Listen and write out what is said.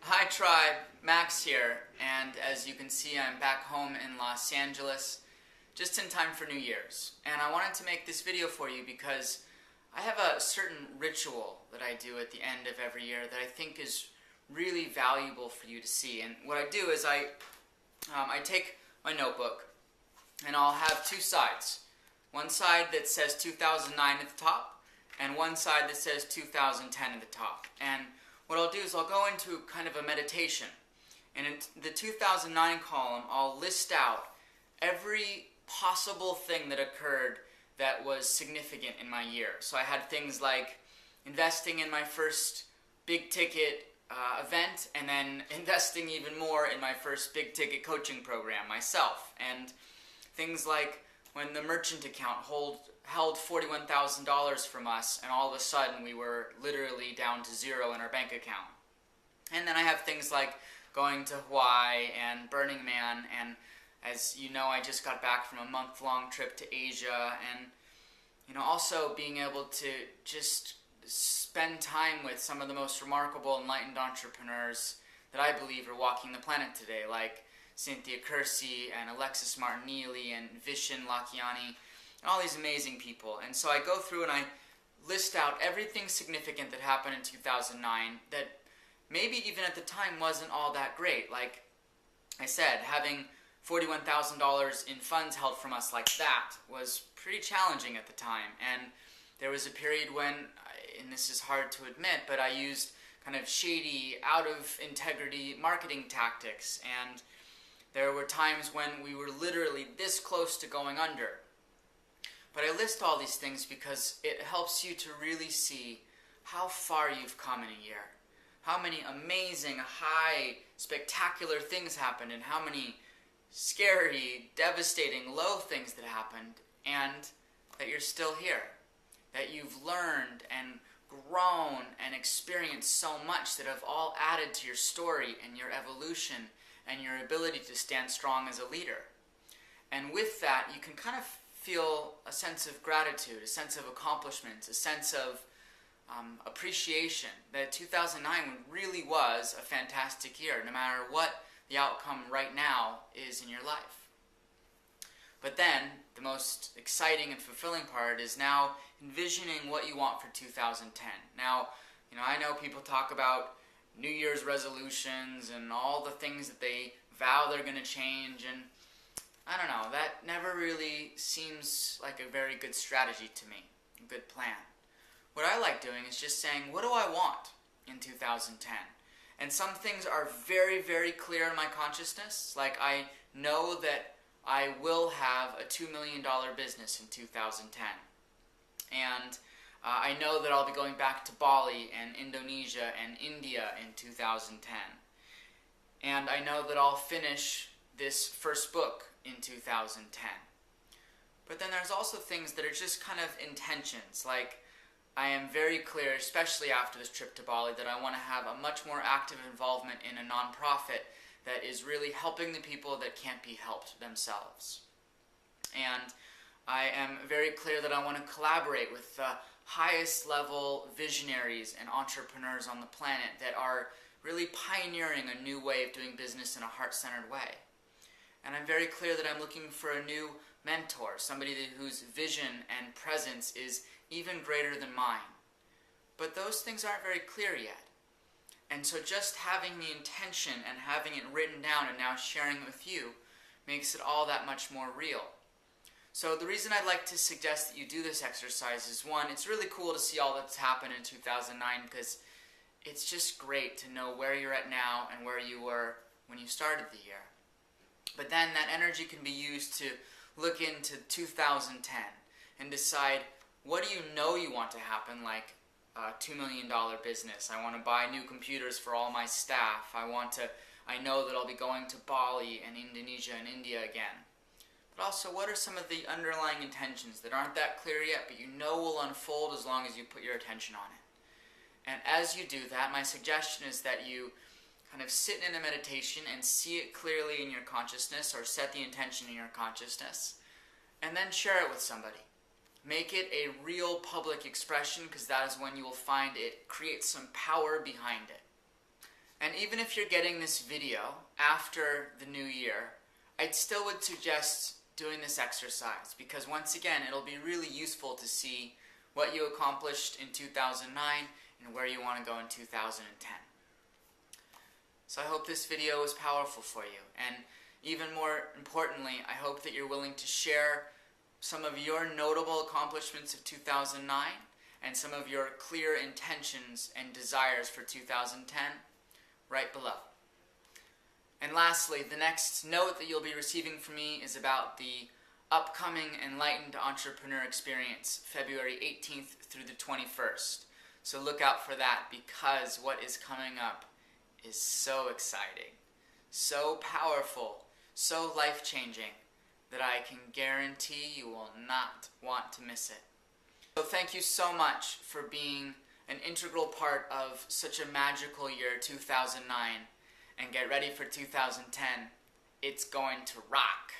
Hi Tribe, Max here, and as you can see I'm back home in Los Angeles just in time for New Year's. And I wanted to make this video for you because I have a certain ritual that I do at the end of every year that I think is really valuable for you to see. And what I do is I take my notebook and I'll have two sides. One side that says 2009 at the top and one side that says 2010 at the top. And what I'll do is I'll go into kind of a meditation, and in the 2009 column I'll list out every possible thing that occurred that was significant in my year. So I had things like investing in my first big ticket event, and then investing even more in my first big ticket coaching program myself, and things like when the merchant account held $41,000 from us, and all of a sudden we were literally down to zero in our bank account. And then I have things like going to Hawaii and Burning Man, and as you know, I just got back from a month-long trip to Asia, and also being able to just spend time with some of the most remarkable, enlightened entrepreneurs that I believe are walking the planet today, like Cynthia Kersey and Alexis Martin-Neely and Vishen Lakhiani, and all these amazing people. And so I go through and I list out everything significant that happened in 2009 that maybe even at the time wasn't all that great. Like I said, having $41,000 in funds held from us like that was pretty challenging at the time. And there was a period when, and this is hard to admit, but I used kind of shady, out of integrity marketing tactics, and there were times when we were literally this close to going under. But I list all these things because it helps you to really see how far you've come in a year. How many amazing, high, spectacular things happened, and how many scary, devastating, low things that happened, and that you're still here. That you've learned and grown and experienced so much that have all added to your story and your evolution and your ability to stand strong as a leader. And with that, you can kind of feel a sense of gratitude, a sense of accomplishment, a sense of appreciation that 2009 really was a fantastic year, no matter what the outcome right now is in your life. But then, the most exciting and fulfilling part is now envisioning what you want for 2010. Now, I know people talk about New Year's resolutions and all the things that they vow they're going to change, and I don't know, that never really seems like a very good strategy to me, a good plan. What I like doing is just saying, what do I want in 2010? And some things are very, very clear in my consciousness, like I know that I will have a $2 million business in 2010. And I know that I'll be going back to Bali and Indonesia and India in 2010. And I know that I'll finish this first book in 2010. But then there's also things that are just kind of intentions. Like, I am very clear, especially after this trip to Bali, that I want to have a much more active involvement in a nonprofit that is really helping the people that can't be helped themselves. And I am very clear that I want to collaborate with the highest level visionaries and entrepreneurs on the planet that are really pioneering a new way of doing business in a heart-centered way. And I'm very clear that I'm looking for a new mentor, somebody whose vision and presence is even greater than mine. But those things aren't very clear yet. And so just having the intention and having it written down and now sharing it with you makes it all that much more real. So the reason I'd like to suggest that you do this exercise is, one, it's really cool to see all that's happened in 2009 because it's just great to know where you're at now and where you were when you started the year. But then that energy can be used to look into 2010 and decide, what do you know you want to happen, like a $2 million business. I want to buy new computers for all my staff. I know that I'll be going to Bali and Indonesia and India again. But also, what are some of the underlying intentions that aren't that clear yet, but you know will unfold as long as you put your attention on it? And as you do that, my suggestion is that you kind of sit in a meditation and see it clearly in your consciousness, or set the intention in your consciousness, and then share it with somebody. Make it a real public expression, because that is when you will find it creates some power behind it. And even if you're getting this video after the new year, I still would suggest doing this exercise because once again, it'll be really useful to see what you accomplished in 2009 and where you want to go in 2010. So I hope this video was powerful for you, and even more importantly, I hope that you're willing to share some of your notable accomplishments of 2009 and some of your clear intentions and desires for 2010 right below. And lastly, the next note that you'll be receiving from me is about the upcoming Enlightened Entrepreneur Experience, February 18th through the 21st. So look out for that because what is coming up is so exciting, so powerful, so life-changing that I can guarantee you will not want to miss it. So thank you so much for being an integral part of such a magical year, 2009, and get ready for 2010. It's going to rock.